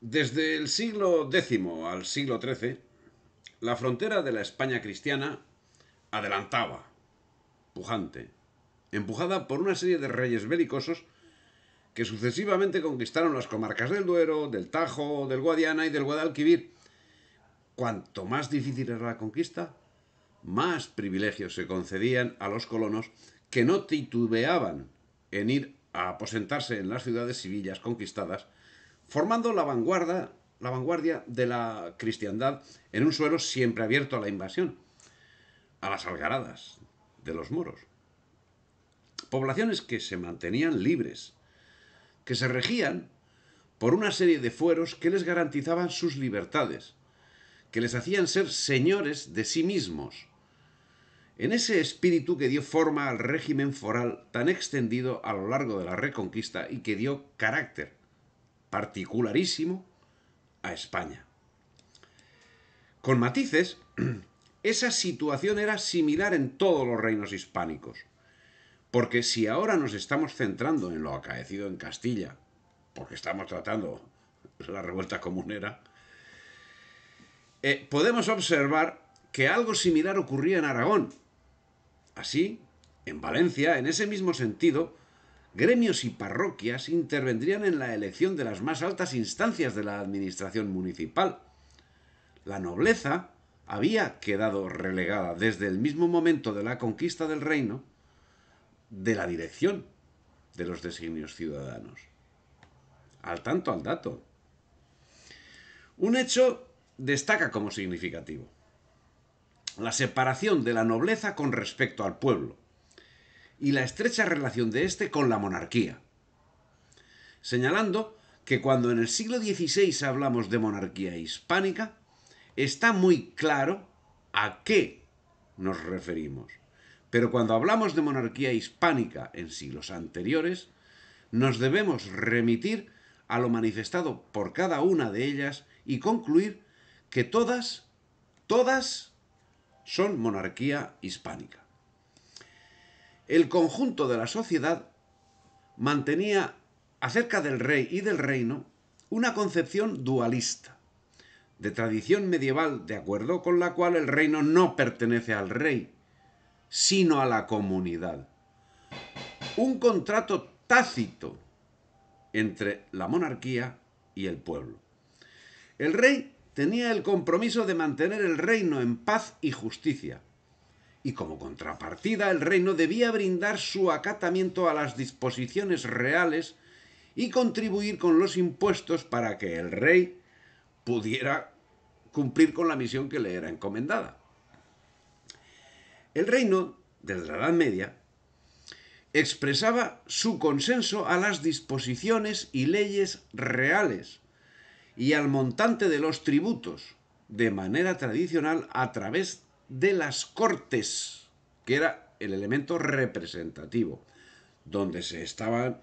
Desde el siglo X al siglo XIII, la frontera de la España cristiana adelantaba, pujante, empujada por una serie de reyes belicosos que sucesivamente conquistaron las comarcas del Duero, del Tajo, del Guadiana y del Guadalquivir. Cuanto más difícil era la conquista, más privilegios se concedían a los colonos que no titubeaban en ir a aposentarse en las ciudades y villas conquistadas, formando la vanguardia de la cristiandad en un suelo siempre abierto a la invasión, a las algaradas de los moros. Poblaciones que se mantenían libres, que se regían por una serie de fueros que les garantizaban sus libertades, que les hacían ser señores de sí mismos, en ese espíritu que dio forma al régimen foral tan extendido a lo largo de la Reconquista y que dio carácter particularísimo a España. Con matices, esa situación era similar en todos los reinos hispánicos, porque si ahora nos estamos centrando en lo acaecido en Castilla, porque estamos tratando la revuelta comunera, podemos observar que algo similar ocurría en Aragón. Así, en Valencia, en ese mismo sentido, gremios y parroquias intervendrían en la elección de las más altas instancias de la administración municipal. La nobleza había quedado relegada desde el mismo momento de la conquista del reino de la dirección de los designios ciudadanos. Al tanto, al dato. Un hecho destaca como significativo: la separación de la nobleza con respecto al pueblo y la estrecha relación de éste con la monarquía, señalando que cuando en el siglo XVI hablamos de monarquía hispánica, está muy claro a qué nos referimos. Pero cuando hablamos de monarquía hispánica en siglos anteriores, nos debemos remitir a lo manifestado por cada una de ellas y concluir que todas son monarquía hispánica. El conjunto de la sociedad mantenía acerca del rey y del reino una concepción dualista, de tradición medieval, de acuerdo con la cual el reino no pertenece al rey, sino a la comunidad. Un contrato tácito entre la monarquía y el pueblo. El rey tenía el compromiso de mantener el reino en paz y justicia, y como contrapartida el reino debía brindar su acatamiento a las disposiciones reales y contribuir con los impuestos para que el rey pudiera cumplir con la misión que le era encomendada. El reino, desde la Edad Media, expresaba su consenso a las disposiciones y leyes reales y al montante de los tributos, de manera tradicional a través de las cortes, que era el elemento representativo, donde estaban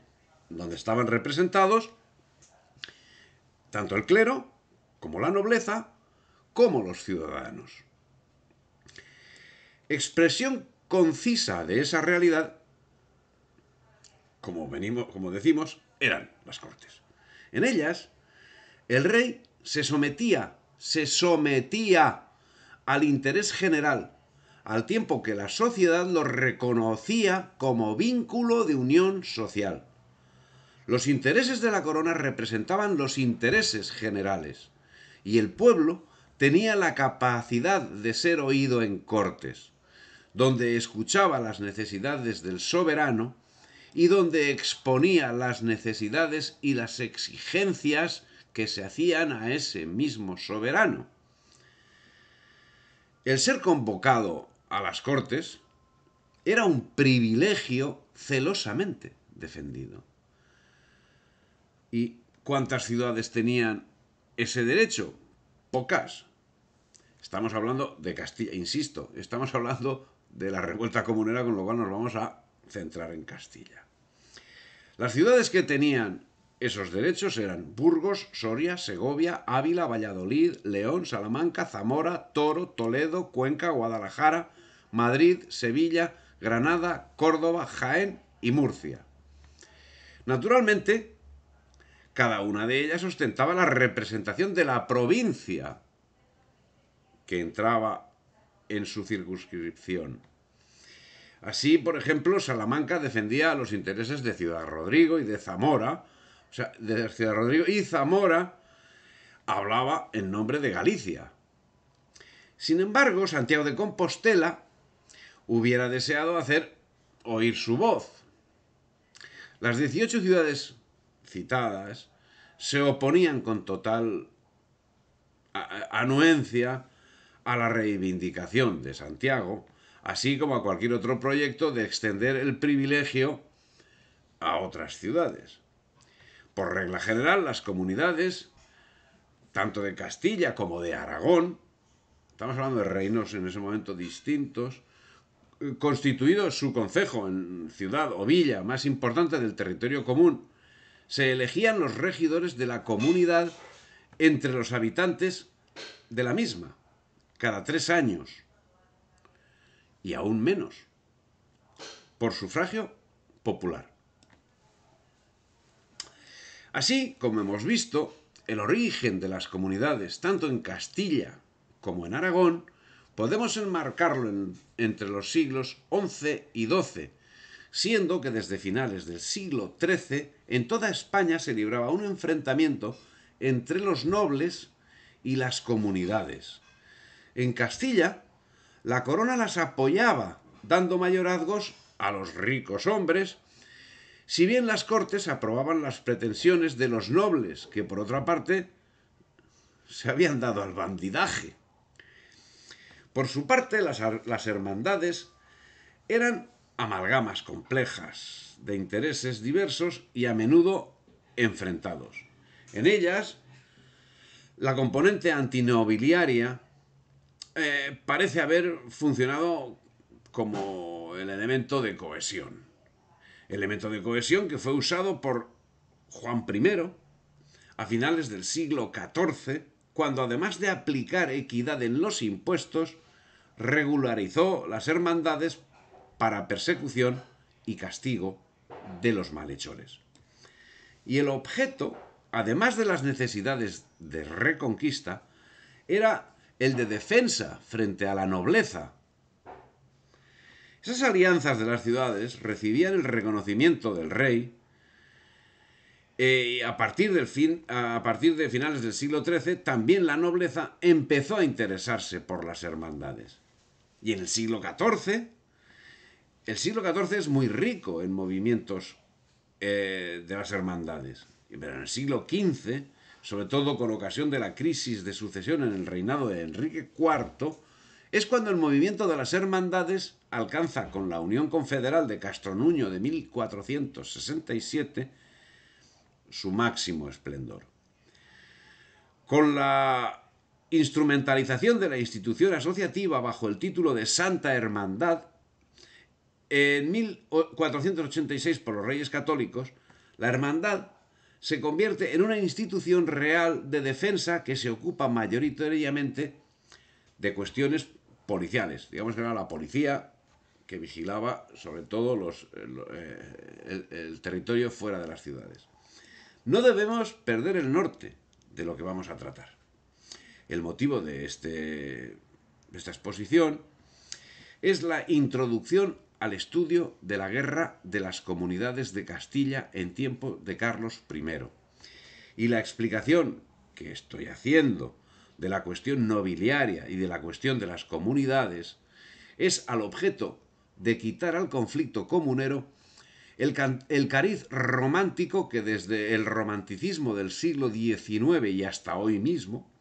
representados tanto el clero como la nobleza como los ciudadanos. Expresión concisa de esa realidad, como decimos, eran las cortes. En ellas, el rey se sometía al interés general, al tiempo que la sociedad lo reconocía como vínculo de unión social. Los intereses de la corona representaban los intereses generales, y el pueblo tenía la capacidad de ser oído en cortes, donde escuchaba las necesidades del soberano y donde exponía las necesidades y las exigencias que se hacían a ese mismo soberano. El ser convocado a las cortes era un privilegio celosamente defendido. ¿Y cuántas ciudades tenían ese derecho? Pocas. Estamos hablando de Castilla, insisto, estamos hablando de la revuelta comunera, con lo cual nos vamos a centrar en Castilla. Las ciudades que tenían esos derechos eran Burgos, Soria, Segovia, Ávila, Valladolid, León, Salamanca, Zamora, Toro, Toledo, Cuenca, Guadalajara, Madrid, Sevilla, Granada, Córdoba, Jaén y Murcia. Naturalmente, Cada una de ellas ostentaba la representación de la provincia que entraba en su circunscripción. Así, por ejemplo, Salamanca defendía los intereses de Ciudad Rodrigo y de Zamora. O sea, de Ciudad Rodrigo y Zamora hablaba en nombre de Galicia. Sin embargo, Santiago de Compostela hubiera deseado hacer oír su voz. Las 18 ciudades citadas se oponían con total anuencia a la reivindicación de Santiago, así como a cualquier otro proyecto de extender el privilegio a otras ciudades. Por regla general, las comunidades, tanto de Castilla como de Aragón, estamos hablando de reinos en ese momento distintos, constituido su concejo en ciudad o villa más importante del territorio común, se elegían los regidores de la comunidad entre los habitantes de la misma, cada 3 años, y aún menos, por sufragio popular. Así, como hemos visto, el origen de las comunidades, tanto en Castilla como en Aragón, podemos enmarcarlo entre los siglos XI y XII, siendo que desde finales del siglo XIII en toda España se libraba un enfrentamiento entre los nobles y las comunidades. En Castilla, la corona las apoyaba, dando mayorazgos a los ricos hombres, si bien las cortes aprobaban las pretensiones de los nobles, que por otra parte se habían dado al bandidaje. Por su parte, las hermandades eran amalgamas complejas de intereses diversos y a menudo enfrentados. En ellas, la componente antinobiliaria parece haber funcionado como el elemento de cohesión. Elemento de cohesión que fue usado por Juan I a finales del siglo XIV, cuando además de aplicar equidad en los impuestos, regularizó las hermandades para persecución y castigo de los malhechores. Y el objeto, además de las necesidades de reconquista, era el de defensa frente a la nobleza. Esas alianzas de las ciudades recibían el reconocimiento del rey y a partir de finales del siglo XIII también la nobleza empezó a interesarse por las hermandades. Y en el siglo XIV es muy rico en movimientos de las hermandades. Pero en el siglo XV, sobre todo con ocasión de la crisis de sucesión en el reinado de Enrique IV, es cuando el movimiento de las hermandades alcanza, con la Unión Confederal de Castronuño de 1467, su máximo esplendor. Con la instrumentalización de la institución asociativa bajo el título de Santa Hermandad, en 1486 por los Reyes Católicos, la hermandad se convierte en una institución real de defensa que se ocupa mayoritariamente de cuestiones policiales. Digamos que era la policía que vigilaba sobre todo el territorio fuera de las ciudades. No debemos perder el norte de lo que vamos a tratar. El motivo de esta exposición es la introducción al estudio de la guerra de las comunidades de Castilla en tiempo de Carlos I. Y la explicación que estoy haciendo de la cuestión nobiliaria y de la cuestión de las comunidades es al objeto de quitar al conflicto comunero el cariz romántico que desde el romanticismo del siglo XIX y hasta hoy mismo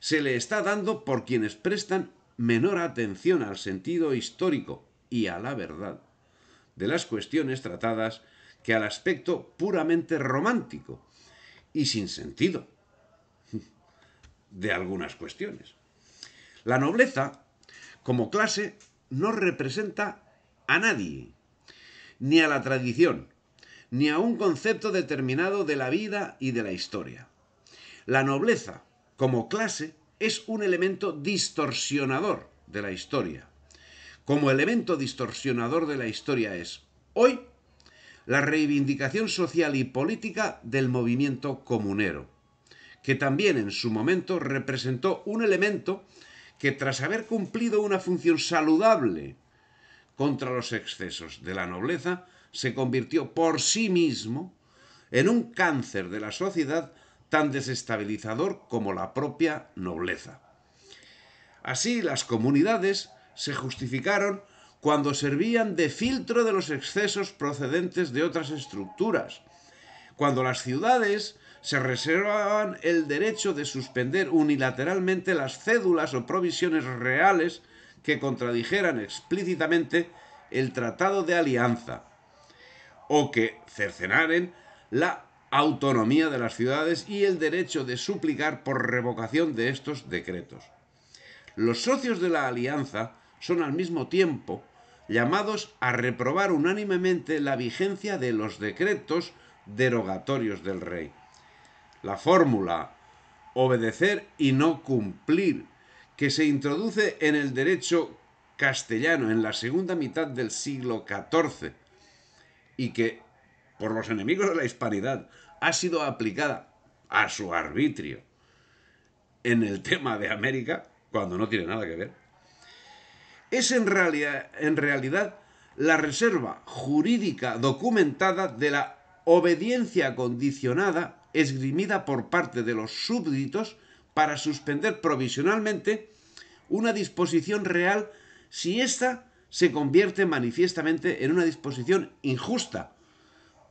se le está dando por quienes prestan menor atención al sentido histórico y a la verdad de las cuestiones tratadas que al aspecto puramente romántico y sin sentido de algunas cuestiones. La nobleza, como clase, no representa a nadie, ni a la tradición, ni a un concepto determinado de la vida y de la historia. La nobleza, como clase, es un elemento distorsionador de la historia. Como elemento distorsionador de la historia es, hoy, la reivindicación social y política del movimiento comunero, que también en su momento representó un elemento que, tras haber cumplido una función saludable contra los excesos de la nobleza, se convirtió por sí mismo en un cáncer de la sociedad tan desestabilizador como la propia nobleza. Así, las comunidades se justificaron cuando servían de filtro de los excesos procedentes de otras estructuras, cuando las ciudades se reservaban el derecho de suspender unilateralmente las cédulas o provisiones reales que contradijeran explícitamente el Tratado de Alianza, o que cercenaren la autonomía de las ciudades y el derecho de suplicar por revocación de estos decretos. Los socios de la alianza son al mismo tiempo llamados a reprobar unánimemente la vigencia de los decretos derogatorios del rey. La fórmula obedecer y no cumplir, que se introduce en el derecho castellano en la segunda mitad del siglo XIV y que, por los enemigos de la hispanidad, ha sido aplicada a su arbitrio en el tema de América, cuando no tiene nada que ver, es en realidad la reserva jurídica documentada de la obediencia condicionada esgrimida por parte de los súbditos para suspender provisionalmente una disposición real si ésta se convierte manifiestamente en una disposición injusta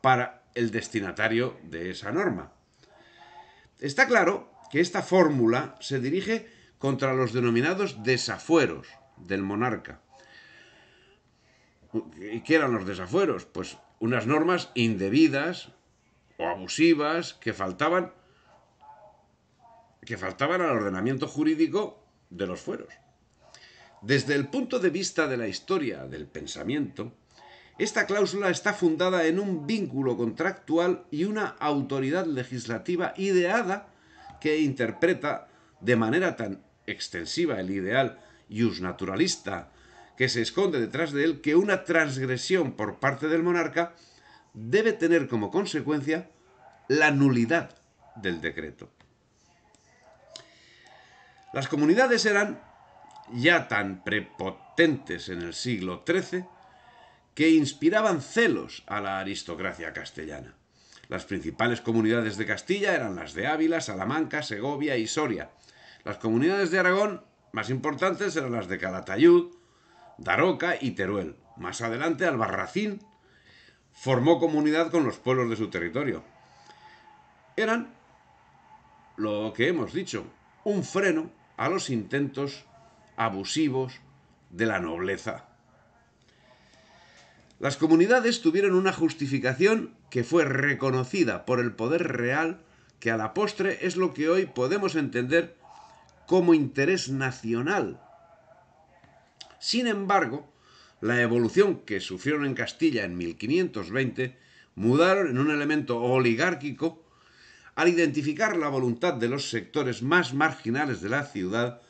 para el destinatario de esa norma. Está claro que esta fórmula se dirige contra los denominados desafueros del monarca. ¿Y qué eran los desafueros? Pues unas normas indebidas o abusivas que faltaban al ordenamiento jurídico de los fueros. Desde el punto de vista de la historia del pensamiento, esta cláusula está fundada en un vínculo contractual y una autoridad legislativa ideada que interpreta de manera tan extensiva el ideal iusnaturalista que se esconde detrás de él, que una transgresión por parte del monarca debe tener como consecuencia la nulidad del decreto. Las comunidades eran ya tan prepotentes en el siglo XIII que inspiraban celos a la aristocracia castellana. Las principales comunidades de Castilla eran las de Ávila, Salamanca, Segovia y Soria. Las comunidades de Aragón más importantes eran las de Calatayud, Daroca y Teruel. Más adelante, Albarracín formó comunidad con los pueblos de su territorio. Eran, lo que hemos dicho, un freno a los intentos abusivos de la nobleza. Las comunidades tuvieron una justificación que fue reconocida por el poder real, que a la postre es lo que hoy podemos entender como interés nacional. Sin embargo, la evolución que sufrieron en Castilla en 1520 mudaron en un elemento oligárquico al identificar la voluntad de los sectores más marginales de la ciudad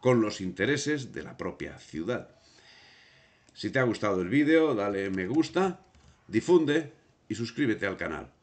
con los intereses de la propia ciudad. Si te ha gustado el vídeo, dale me gusta, difunde y suscríbete al canal.